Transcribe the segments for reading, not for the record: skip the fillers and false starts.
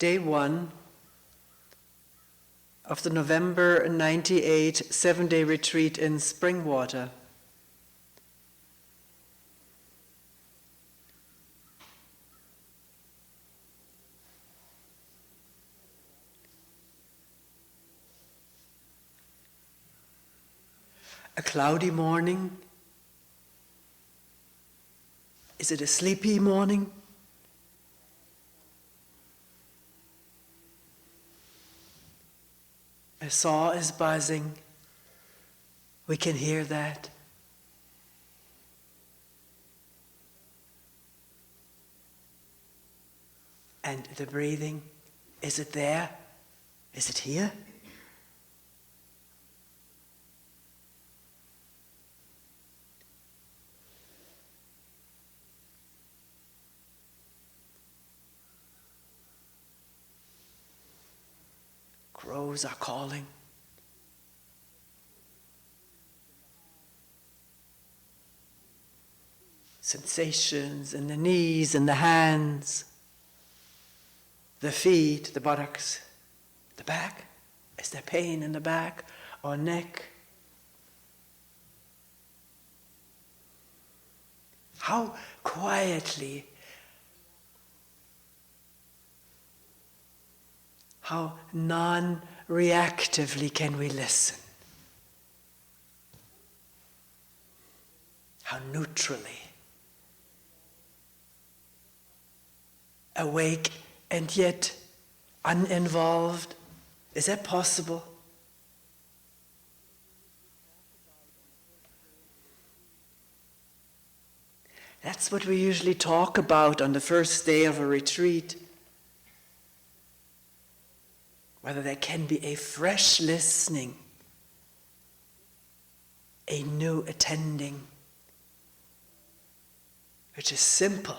day 1 of the November 1998 7-day retreat in Springwater. A cloudy morning. Is it a sleepy morning? A saw is buzzing. We can hear that. And the breathing, is it there? Is it here? Crows are calling. Sensations in the knees and the hands, the feet, the buttocks, the back. Is there pain in the back or neck? How quietly, how non-reactively can we listen? How neutrally. Awake and yet uninvolved. Is that possible? That's what we usually talk about on the first day of a retreat. Whether there can be a fresh listening, a new attending, which is simple,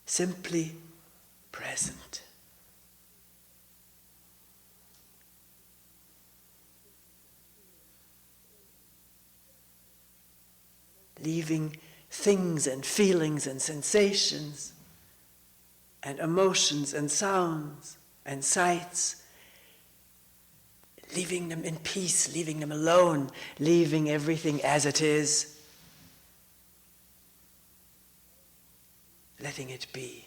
simply present. Leaving things and feelings and sensations and emotions and sounds and sights, leaving them in peace, leaving them alone, leaving everything as it is, letting it be.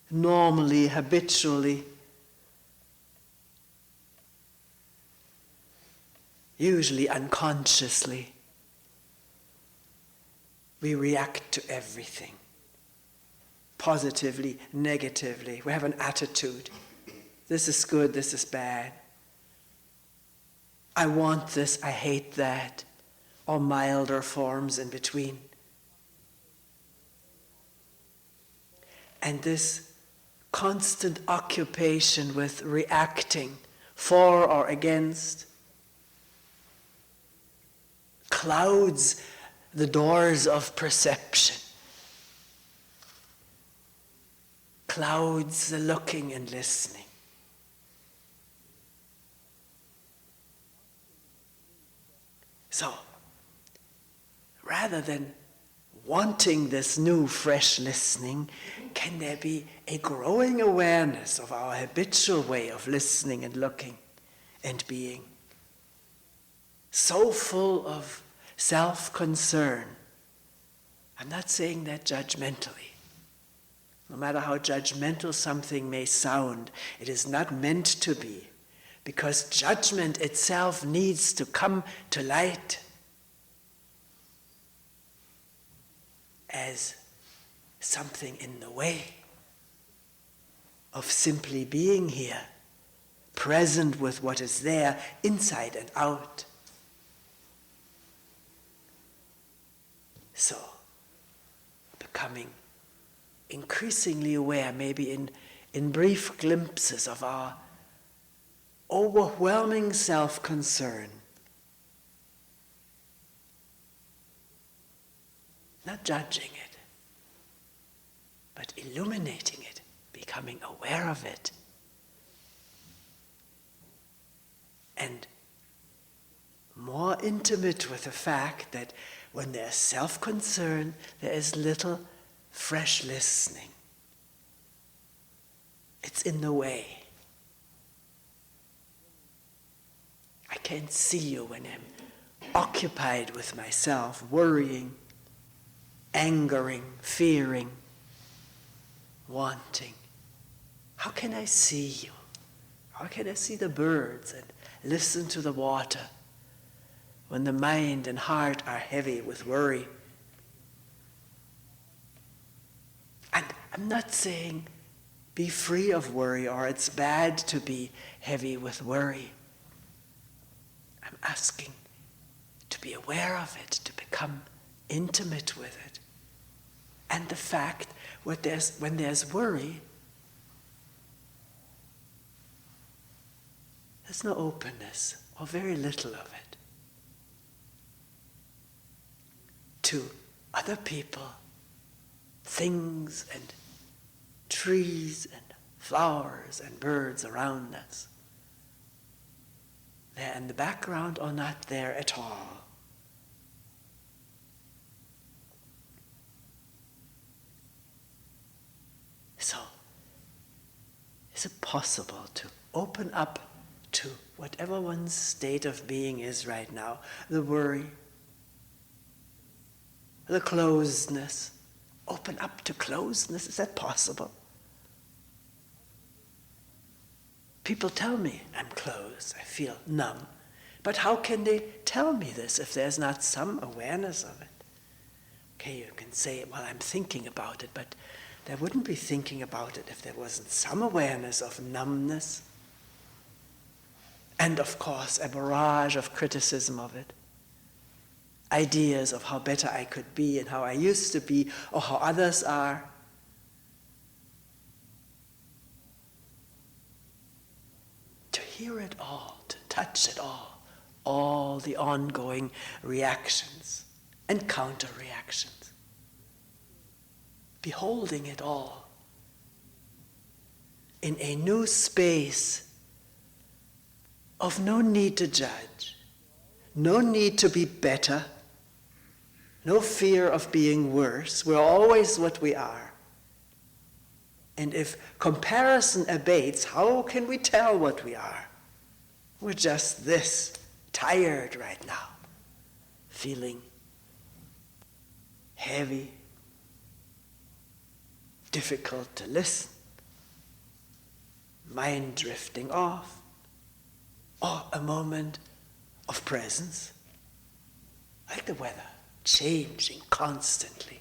Normally, habitually, usually unconsciously, we react to everything. Positively, negatively. We have an attitude. This is good, this is bad. I want this, I hate that. Or milder forms in between. And this constant occupation with reacting for or against clouds the doors of perception, clouds the looking and listening. So, rather than wanting this new, fresh listening, can there be a growing awareness of our habitual way of listening and looking and being? So full of self-concern. I'm not saying that judgmentally. No matter how judgmental something may sound, it is not meant to be, because judgment itself needs to come to light as something in the way of simply being here, present with what is there, inside and out. So, becoming increasingly aware, maybe in brief glimpses of our overwhelming self-concern. Not judging it, but illuminating it, becoming aware of it. intimate with the fact that when there's self-concern, there is little fresh listening. It's in the way. I can't see you when I'm occupied with myself, worrying, angering, fearing, wanting. How can I see you? How can I see the birds and listen to the water when the mind and heart are heavy with worry? And I'm not saying be free of worry or it's bad to be heavy with worry. I'm asking to be aware of it, to become intimate with it. And the fact when there's worry, there's no openness, or very little of it, to other people, things and trees and flowers and birds around us. They're in the background or not there at all. So, is it possible to open up to whatever one's state of being is right now, the worry, the closedness, open up to closedness? Is that possible? People tell me I'm closed, I feel numb. But how can they tell me this if there's not some awareness of it? Okay, you can say, well, I'm thinking about it, but there wouldn't be thinking about it if there wasn't some awareness of numbness. And of course, a barrage of criticism of it. Ideas of how better I could be and how I used to be or how others are. To hear it all, to touch it all the ongoing reactions and counter-reactions. Beholding it all in a new space of no need to judge, no need to be better, no fear of being worse. We're always what we are. And if comparison abates, how can we tell what we are? We're just this, tired right now, feeling heavy, difficult to listen, mind drifting off, or a moment of presence, like the weather, changing constantly.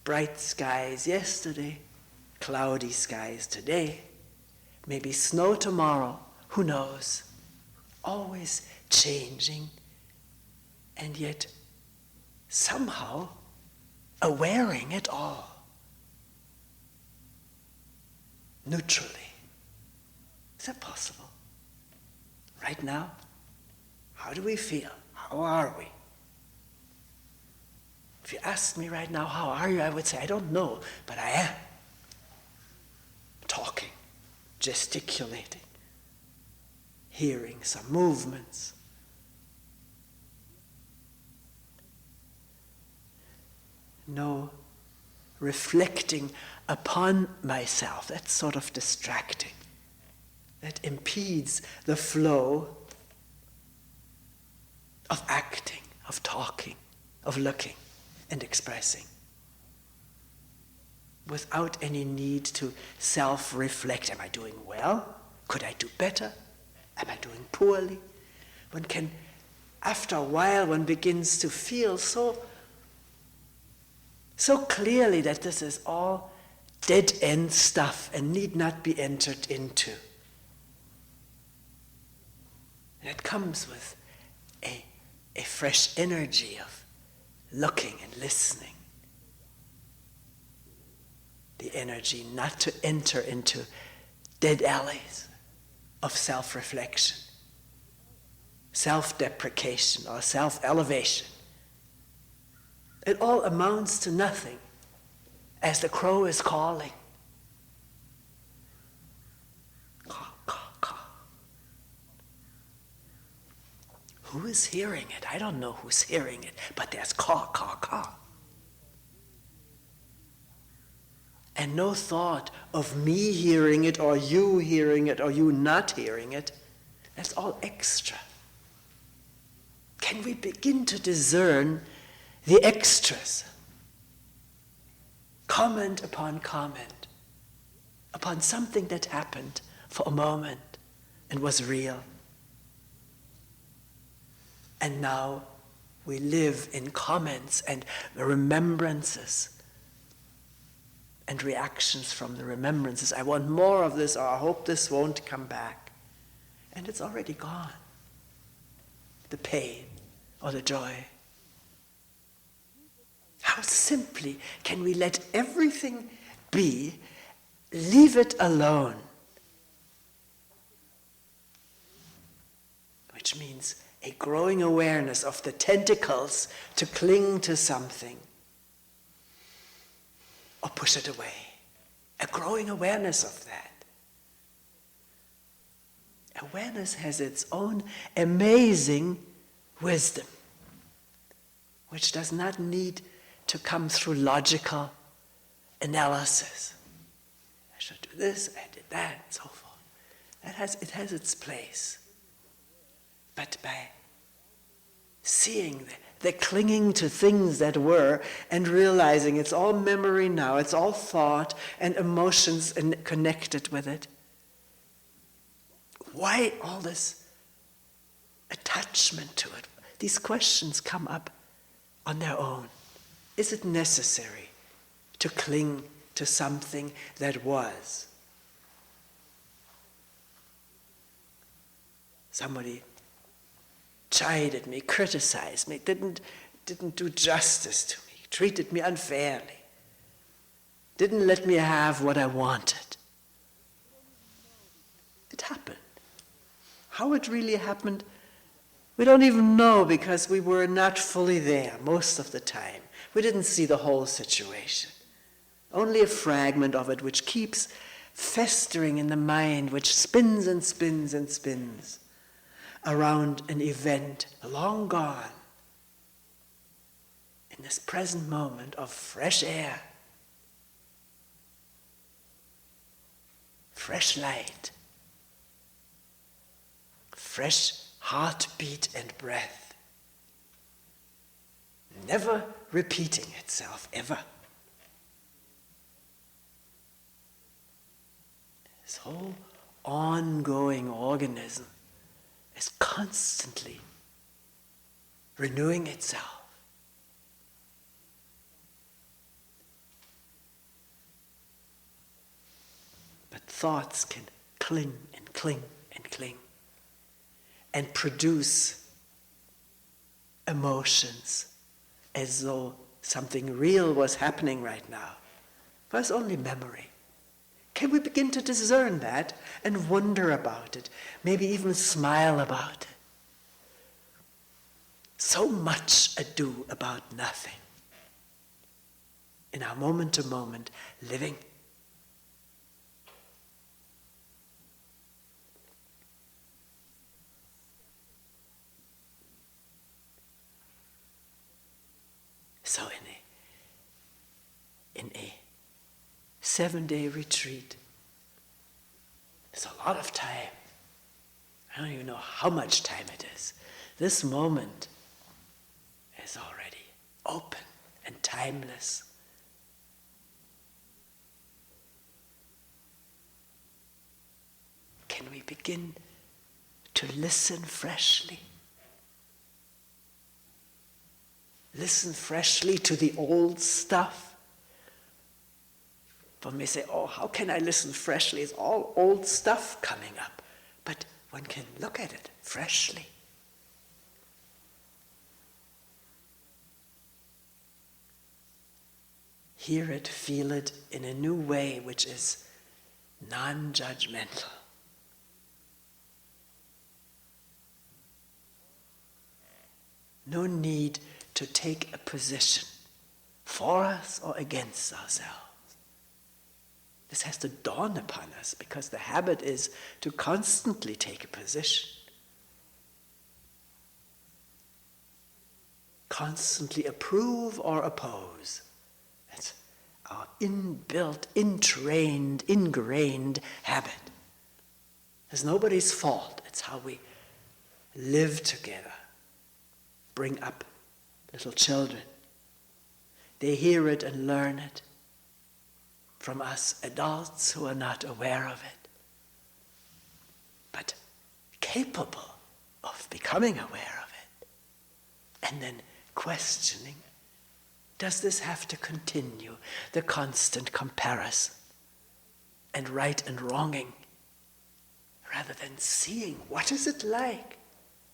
Bright skies yesterday, cloudy skies today, maybe snow tomorrow, who knows? Always changing, and yet somehow awareing it all, neutrally. Is that possible? Right now? How do we feel? How are we? If you asked me right now, how are you? I would say, I don't know, but I am. Talking, gesticulating, hearing some movements. No reflecting upon myself. That's sort of distracting. That impedes the flow of acting, of talking, of looking and expressing. Without any need to self-reflect. Am I doing well? Could I do better? Am I doing poorly? One can, after a while, one begins to feel so clearly that this is all dead-end stuff and need not be entered into. And it comes with a fresh energy of looking and listening. The energy not to enter into dead alleys of self-reflection, self-deprecation, or self-elevation. It all amounts to nothing as the crow is calling. Caw, caw, caw. Who is hearing it? I don't know who's hearing it, but there's caw, caw, caw. And no thought of me hearing it or you hearing it or you not hearing it. That's all extra. Can we begin to discern the extras? Comment upon comment, upon something that happened for a moment and was real. And now we live in comments and remembrances and reactions from the remembrances. I want more of this, or I hope this won't come back. And it's already gone. The pain or the joy. How simply can we let everything be, leave it alone? Which means a growing awareness of the tentacles to cling to something or push it away. A growing awareness of that. Awareness has its own amazing wisdom, which does not need to come through logical analysis. I should do this, I did that, and so forth. It has its place. But by seeing the clinging to things that were and realizing it's all memory now, it's all thought and emotions and connected with it. Why all this attachment to it? These questions come up on their own. Is it necessary to cling to something that was? Somebody chided me, criticized me, didn't do justice to me, treated me unfairly, didn't let me have what I wanted. It happened. How it really happened, we don't even know, because we were not fully there most of the time. We didn't see the whole situation. Only a fragment of it, which keeps festering in the mind, which spins and spins and spins around an event long gone, in this present moment of fresh air, fresh light, fresh heartbeat and breath, never repeating itself, ever. This whole ongoing organism is constantly renewing itself. But thoughts can cling and cling and cling and produce emotions as though something real was happening right now. But it's only memory. Can we begin to discern that and wonder about it, maybe even smile about it? So much ado about nothing in our moment-to-moment living. So in a 7-day retreat, there's a lot of time. I don't even know how much time it is. This moment is already open and timeless. Can we begin to listen freshly? Listen freshly to the old stuff. One may say, oh, how can I listen freshly? It's all old stuff coming up. But one can look at it freshly. Hear it, feel it in a new way, which is non-judgmental. No need to take a position for us or against ourselves. This has to dawn upon us, because the habit is to constantly take a position. constantly approve or oppose. It's our inbuilt, entrained, ingrained habit. It's nobody's fault. It's how we live together, bring up little children. They hear it and learn it from us adults who are not aware of it, but capable of becoming aware of it, and then questioning, does this have to continue, the constant comparison and right and wronging, rather than seeing, what is it like?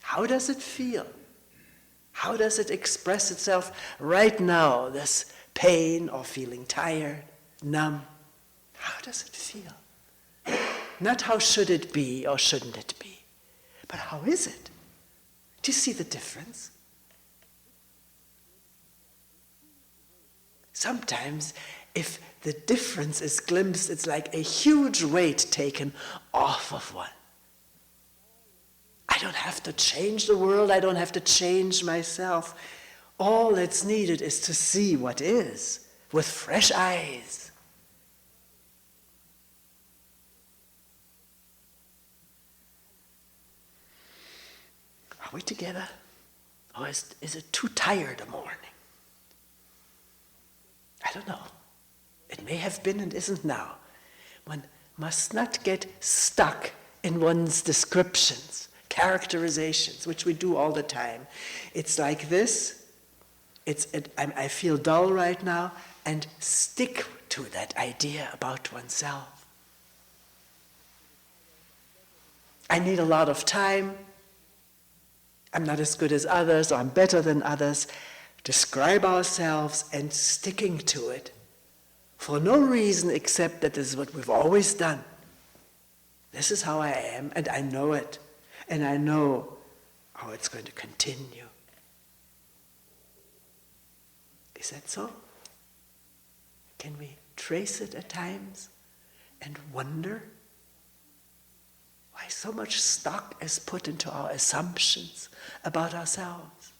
How does it feel? How does it express itself right now, this pain or feeling tired, numb? How does it feel? Not how should it be or shouldn't it be, but how is it? Do you see the difference? Sometimes, if the difference is glimpsed, it's like a huge weight taken off of one. I don't have to change the world, I don't have to change myself. All that's needed is to see what is, with fresh eyes. Are we together? Or is it too tired a morning? I don't know. It may have been and isn't now. One must not get stuck in one's descriptions, characterizations, which we do all the time. It's like this. I feel dull right now, and stick to that idea about oneself. I need a lot of time. I'm not as good as others, or I'm better than others. Describe ourselves and sticking to it for no reason except that this is what we've always done. This is how I am, and I know it. And I know how it's going to continue. Is that so? Can we trace it at times and wonder why so much stock is put into our assumptions about ourselves?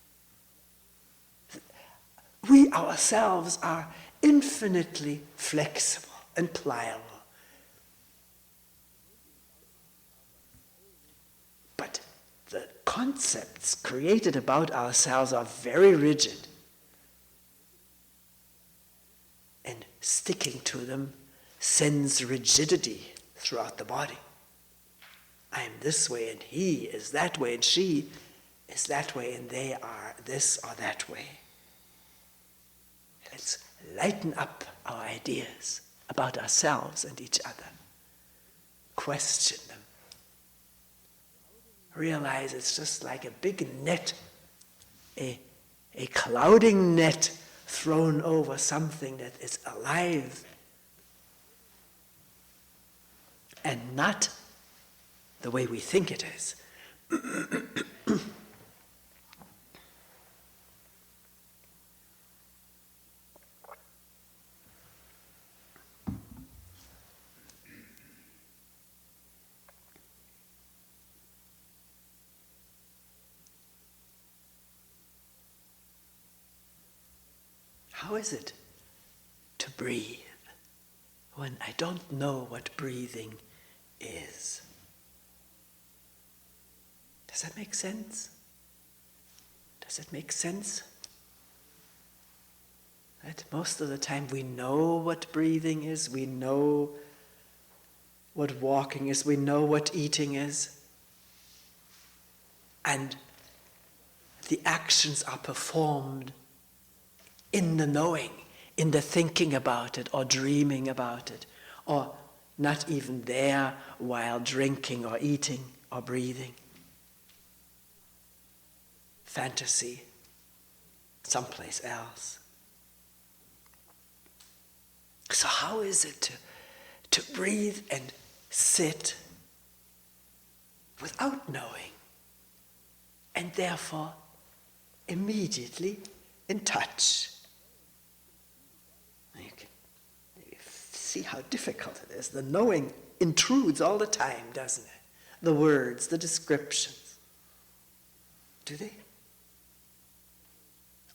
We ourselves are infinitely flexible and pliable. But the concepts created about ourselves are very rigid. And sticking to them sends rigidity throughout the body. I am this way, and he is that way, and she is that way, and they are this or that way. Let's lighten up our ideas about ourselves and each other. Question them. Realize it's just like a big net, a clouding net thrown over something that is alive and not the way we think it is. How is it to breathe when I don't know what breathing is? Does that make sense? Does it make sense? That most of the time we know what breathing is, we know what walking is, we know what eating is, and the actions are performed in the knowing, in the thinking about it, or dreaming about it, or not even there while drinking or eating or breathing. Fantasy, someplace else. So how is it to breathe and sit without knowing, and therefore immediately in touch? You can see how difficult it is. The knowing intrudes all the time, doesn't it? The words, the descriptions. Do they?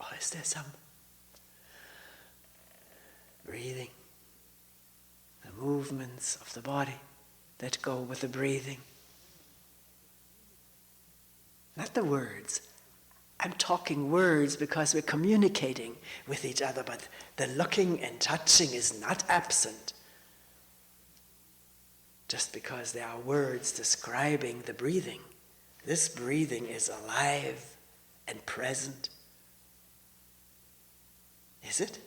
Or is there some breathing, the movements of the body that go with the breathing? Not the words. I'm talking words because we're communicating with each other, but the looking and touching is not absent. Just because there are words describing the breathing. This breathing is alive and present. Is it?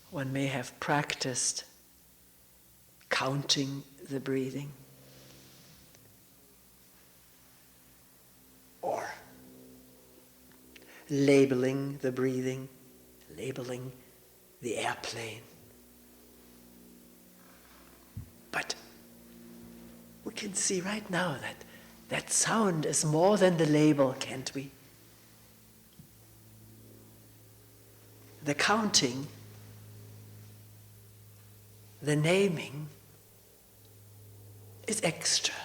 One may have practiced counting the breathing, or labeling the breathing, labeling the airplane. But we can see right now that that sound is more than the label, can't we? The counting, the naming is extra.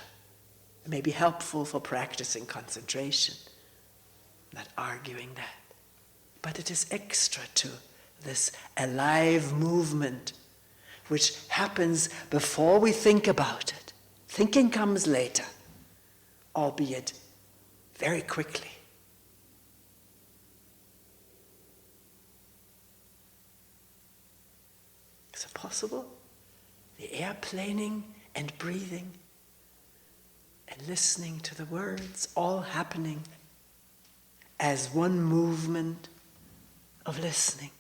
It may be helpful for practicing concentration, not arguing that. But it is extra to this alive movement which happens before we think about it. Thinking comes later, albeit very quickly. Is it possible? The airplaning and breathing and listening to the words all happening as one movement of listening.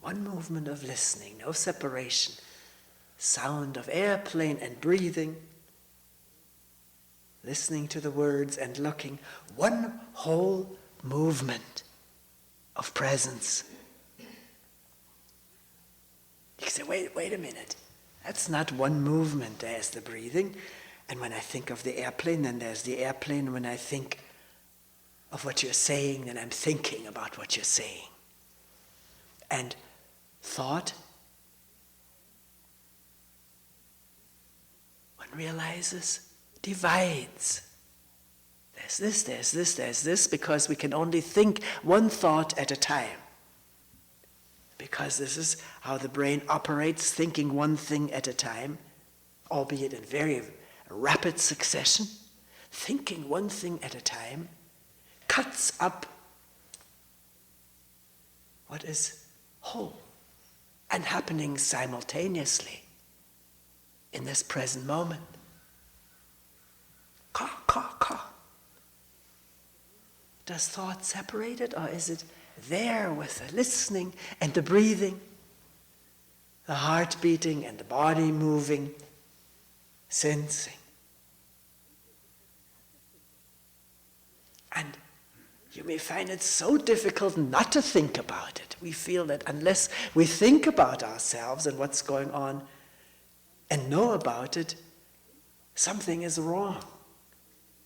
One movement of listening, no separation. Sound of airplane and breathing, listening to the words and looking. One whole movement of presence. You say, wait a minute. That's not one movement. There's the breathing. And when I think of the airplane, then there's the airplane. When I think of what you're saying, then I'm thinking about what you're saying. And thought, one realizes, divides. There's this, there's this, there's this, because we can only think one thought at a time. Because this is how the brain operates, thinking one thing at a time, albeit in very rapid succession. Thinking one thing at a time cuts up what is whole and happening simultaneously in this present moment. Ka, ka, ka. Does thought separate it, or is it there with the listening and the breathing, the heart beating and the body moving, sensing? And you may find it so difficult not to think about it. We feel that unless we think about ourselves and what's going on and know about it, something is wrong.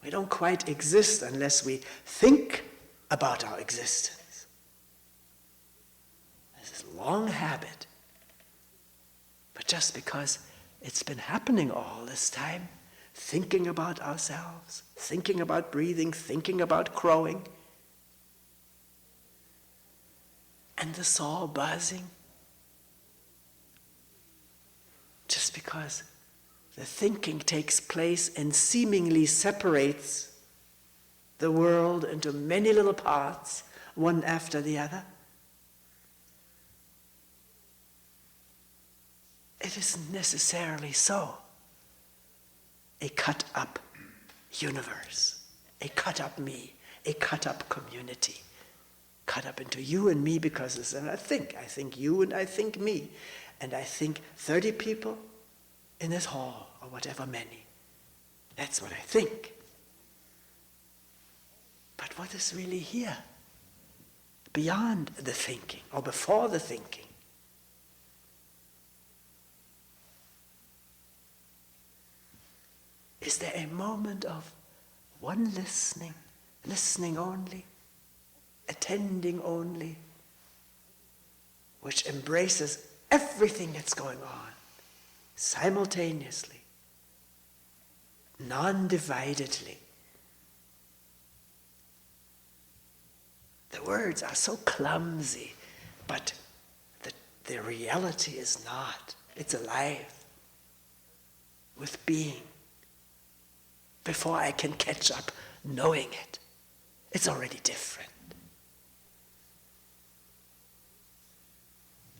We don't quite exist unless we think about our existence. This is a long habit. But just because it's been happening all this time, thinking about ourselves, thinking about breathing, thinking about crowing, and the saw buzzing, just because the thinking takes place and seemingly separates the world into many little parts, one after the other. It isn't necessarily so. A cut-up universe, a cut-up me, a cut-up community, cut up into you and me because this is what I think. I think you and I think me. And I think 30 people in this hall, or whatever many. That's what I think. But what is really here? Beyond the thinking, or before the thinking? Is there a moment of one listening only, attending only, which embraces everything that's going on simultaneously, non-dividedly? The words are so clumsy, but the reality is not. It's alive with being. Before I can catch up knowing it, it's already different.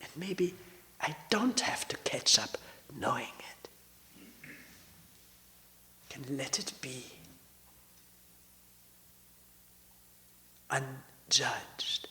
And maybe I don't have to catch up knowing it. I can let it be. Unjudged.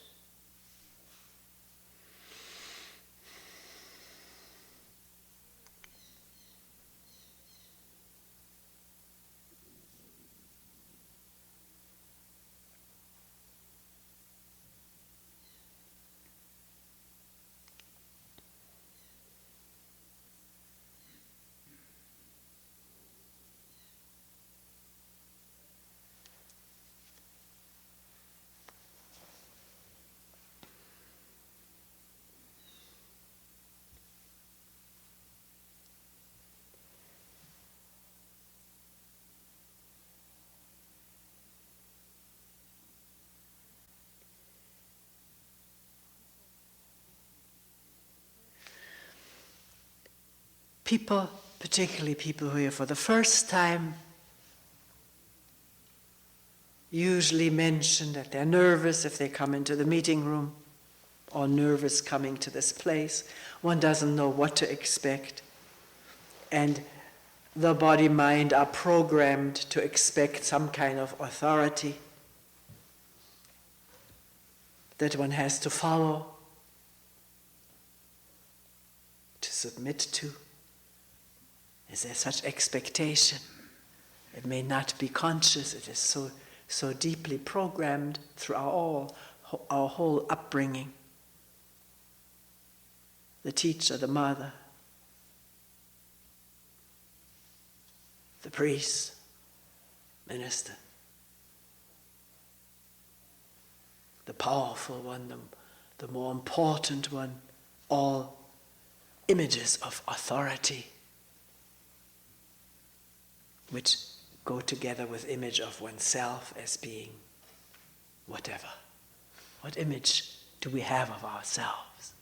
People, particularly people who are here for the first time, usually mention that they're nervous if they come into the meeting room, or nervous coming to this place. One doesn't know what to expect. And the body-mind are programmed to expect some kind of authority that one has to follow, to submit to. Is there such expectation? It may not be conscious. It is so deeply programmed through our whole upbringing. The teacher, the mother, the priest, minister, the powerful one, the more important one, all images of authority, which go together with image of oneself as being whatever. What image do we have of ourselves?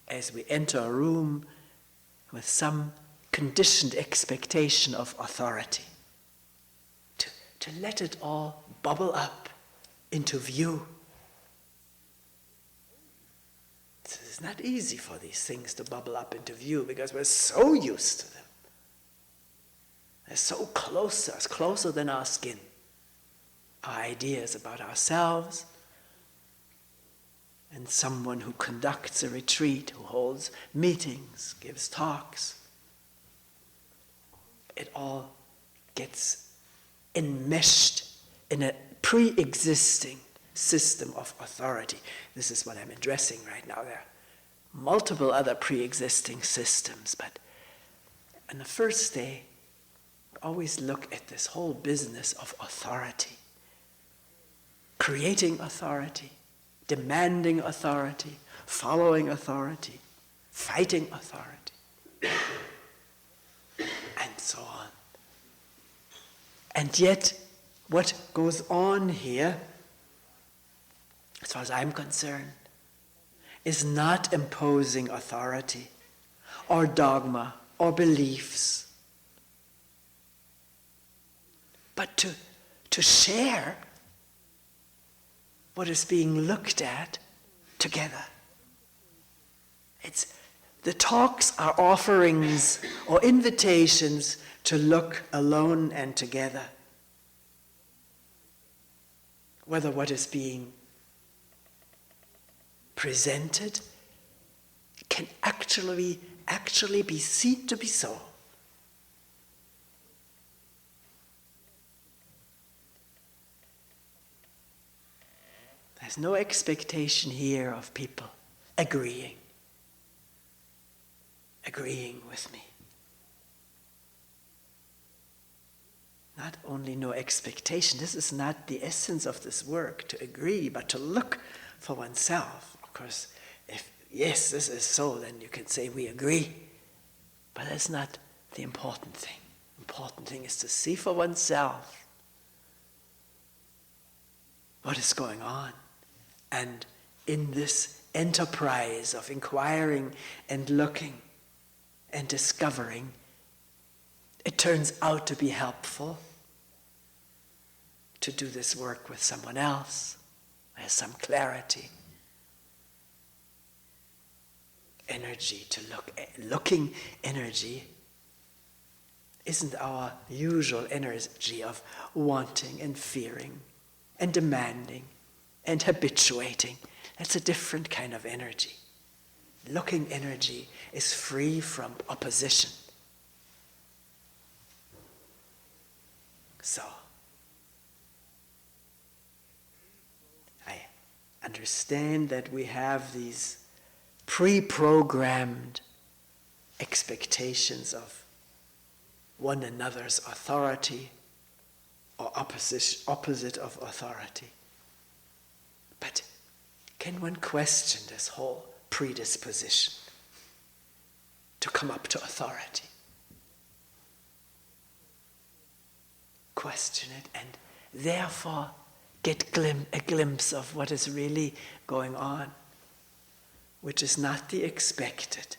As we enter a room with some conditioned expectation of authority, to let it all bubble up into view. It's not easy for these things to bubble up into view because we're so used to them. They're so close to us, closer than our skin. Our ideas about ourselves, and someone who conducts a retreat, who holds meetings, gives talks. It all gets enmeshed in a pre-existing system of authority. This is what I'm addressing right now. There are multiple other pre-existing systems, but on the first day, always look at this whole business of authority. Creating authority, demanding authority, following authority, fighting authority, and so on. And yet, what goes on here, as far as I'm concerned, is not imposing authority or dogma or beliefs, but to share what is being looked at together. The talks are offerings or invitations to look alone and together. Whether what is being presented can actually be seen to be so. There's no expectation here of people agreeing with me. Not only no expectation, this is not the essence of this work, to agree, but to look for oneself. Of course, if yes, this is so, then you can say we agree. But that's not the important thing. The important thing is to see for oneself what is going on. And in this enterprise of inquiring and looking and discovering, it turns out to be helpful to do this work with someone else who has some clarity, energy to look. Looking energy isn't our usual energy of wanting and fearing and demanding and habituating. That's a different kind of energy. Looking energy is free from opposition. So, I understand that we have these pre-programmed expectations of one another's authority or opposite of authority. But can one question this whole predisposition to come up to authority? Question it and therefore get a glimpse of what is really going on, which is not the expected.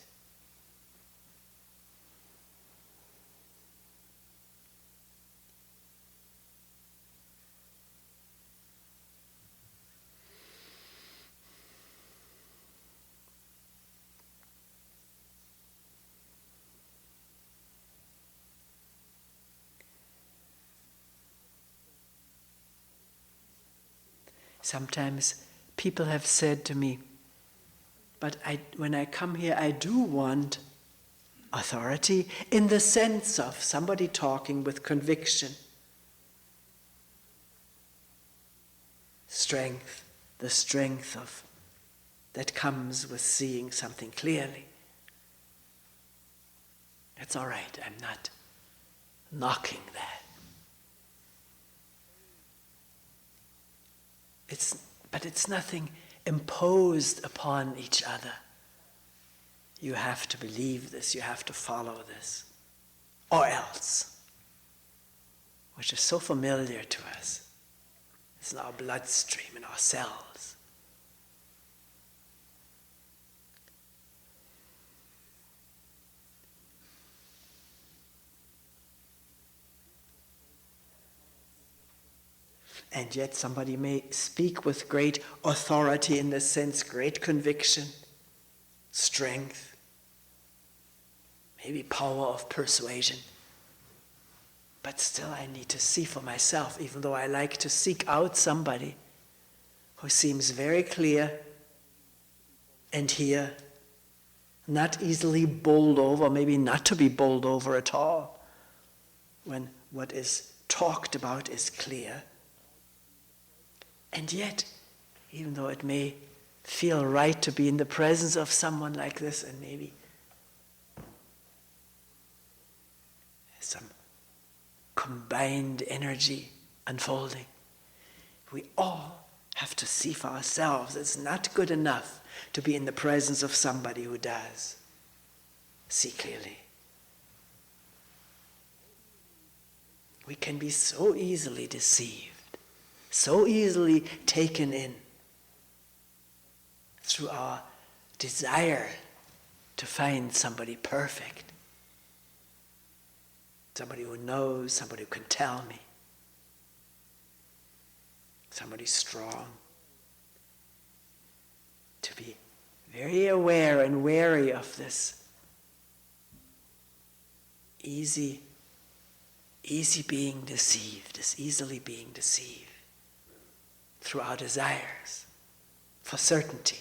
Sometimes people have said to me, but when I come here, I do want authority in the sense of somebody talking with conviction, strength, the strength of that comes with seeing something clearly. That's all right, I'm not knocking that. But it's nothing imposed upon each other. You have to believe this, you have to follow this, or else, which is so familiar to us. It's in our bloodstream, in our cells. And yet somebody may speak with great authority in this sense, great conviction, strength, maybe power of persuasion. But still I need to see for myself, even though I like to seek out somebody who seems very clear and here, not easily bowled over, maybe not to be bowled over at all, when what is talked about is clear. And yet, even though it may feel right to be in the presence of someone like this, and maybe some combined energy unfolding, we all have to see for ourselves. It's not good enough to be in the presence of somebody who does see clearly. We can be so easily deceived, so easily taken in through our desire to find somebody perfect, somebody who knows, somebody who can tell me, somebody strong. To be very aware and wary of this easy being deceived, this easily being deceived through our desires for certainty,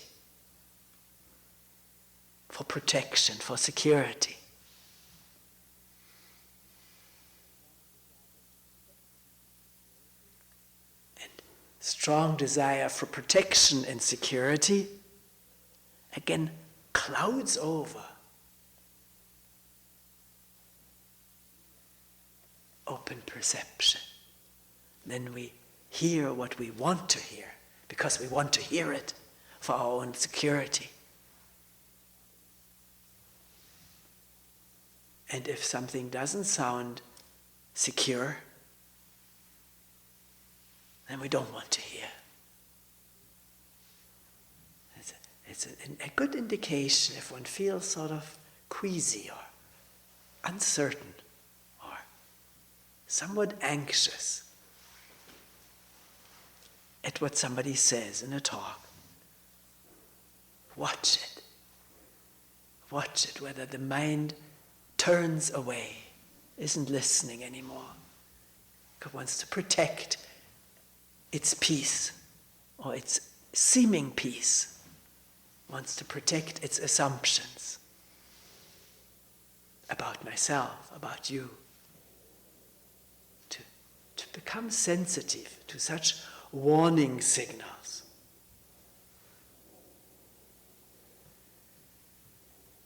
for protection, for security. And strong desire for protection and security again clouds over open perception. Then we hear what we want to hear, because we want to hear it for our own security. And if something doesn't sound secure, then we don't want to hear. It's a good indication if one feels sort of queasy or uncertain or somewhat anxious at what somebody says in a talk. Watch it. Watch it, whether the mind turns away, isn't listening anymore, because it wants to protect its peace, or its seeming peace, wants to protect its assumptions about myself, about you. To become sensitive to such warning signals.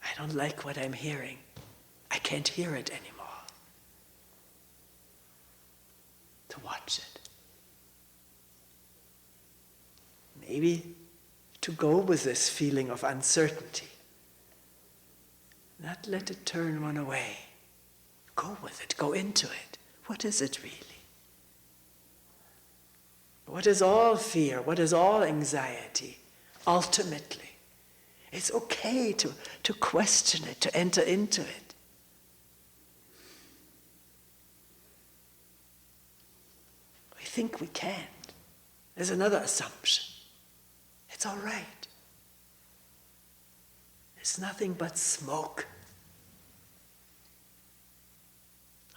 I don't like what I'm hearing. I can't hear it anymore. To watch it. Maybe to go with this feeling of uncertainty. Not let it turn one away. Go with it, go into it. What is it really? What is all fear? What is all anxiety? Ultimately, it's okay to question it, to enter into it. We think we can't. There's another assumption. It's all right. It's nothing but smoke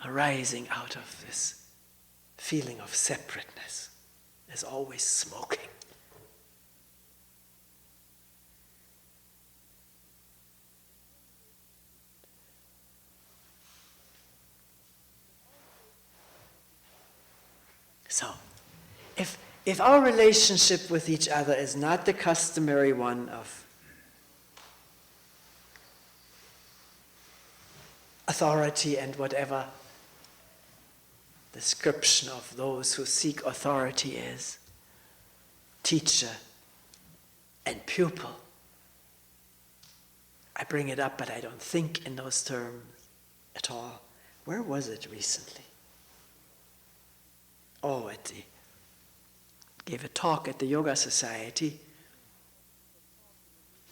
arising out of this feeling of separateness. There's always smoking. So, if our relationship with each other is not the customary one of authority and whatever description of those who seek authority is, teacher and pupil. I bring it up, but I don't think in those terms at all. Where was it recently? Oh, gave a talk at the Yoga Society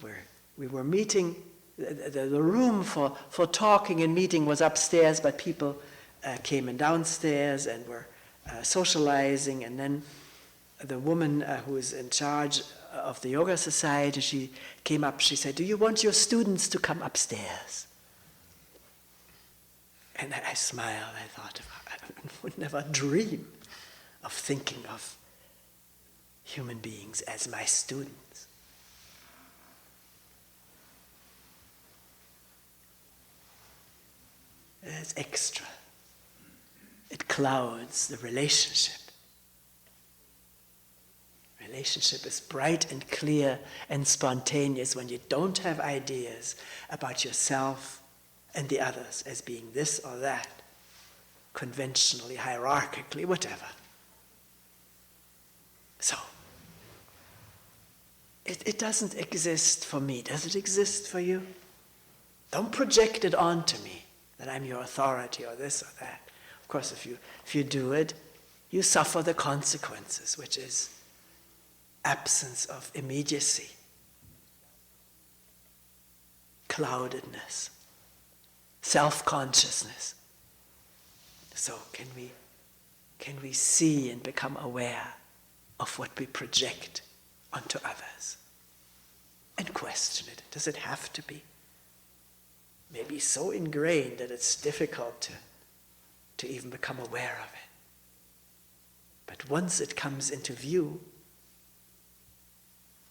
where we were meeting. The room for talking and meeting was upstairs, but people came in downstairs and were socializing. And then the woman who is in charge of the Yoga Society, she came up, she said, "Do you want your students to come upstairs?" And I smiled. I thought, I would never dream of thinking of human beings as my students. It's extra. It clouds the relationship. Relationship is bright and clear and spontaneous when you don't have ideas about yourself and the others as being this or that, conventionally, hierarchically, whatever. So, it doesn't exist for me. Does it exist for you? Don't project it onto me, that I'm your authority or this or that. Of course, if you do it, you suffer the consequences, which is absence of immediacy, cloudedness, self-consciousness. So can we see and become aware of what we project onto others and question it? Does it have to be? Maybe so ingrained that it's difficult to even become aware of it. But once it comes into view,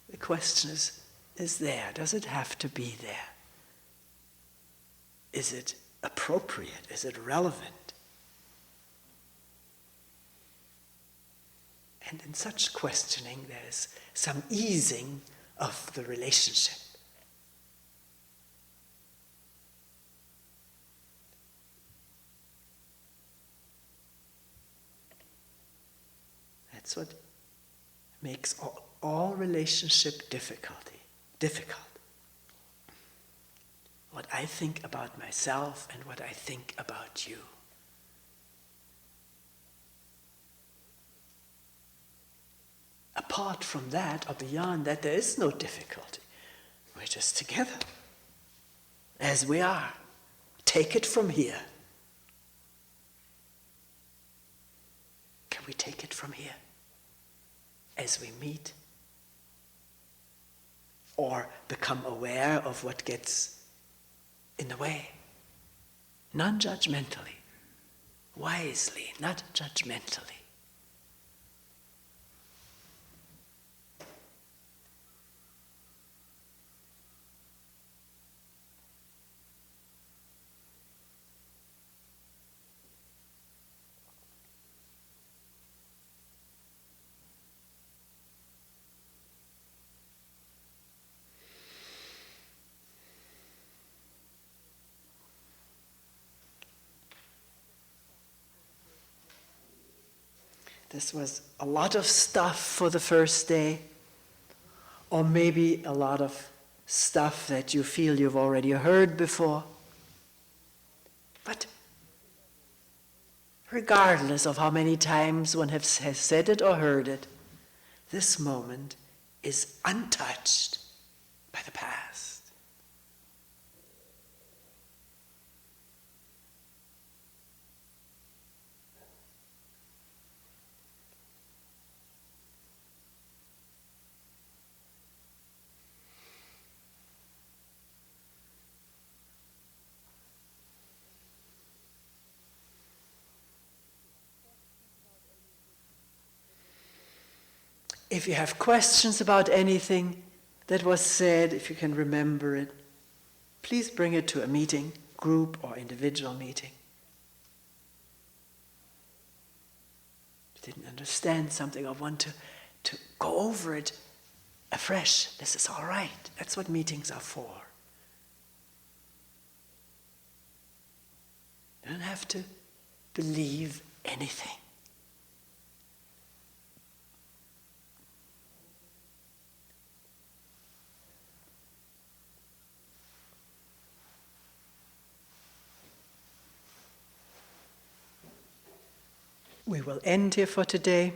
the question is there. Does it have to be there? Is it appropriate? Is it relevant? And in such questioning, there's some easing of the relationship. That's what makes all relationship difficult. What I think about myself and what I think about you. Apart from that, or beyond that, there is no difficulty. We're just together, as we are. Take it from here. Can we take it from here? As we meet? Or become aware of what gets in the way? Non-judgmentally. Wisely, not judgmentally. This was a lot of stuff for the first day, or maybe a lot of stuff that you feel you've already heard before. But regardless of how many times one has said it or heard it, this moment is untouched by the past. If you have questions about anything that was said, if you can remember it, please bring it to a meeting, group or individual meeting. If you didn't understand something or want to go over it afresh, this is all right. That's what meetings are for. You don't have to believe anything. We will end here for today.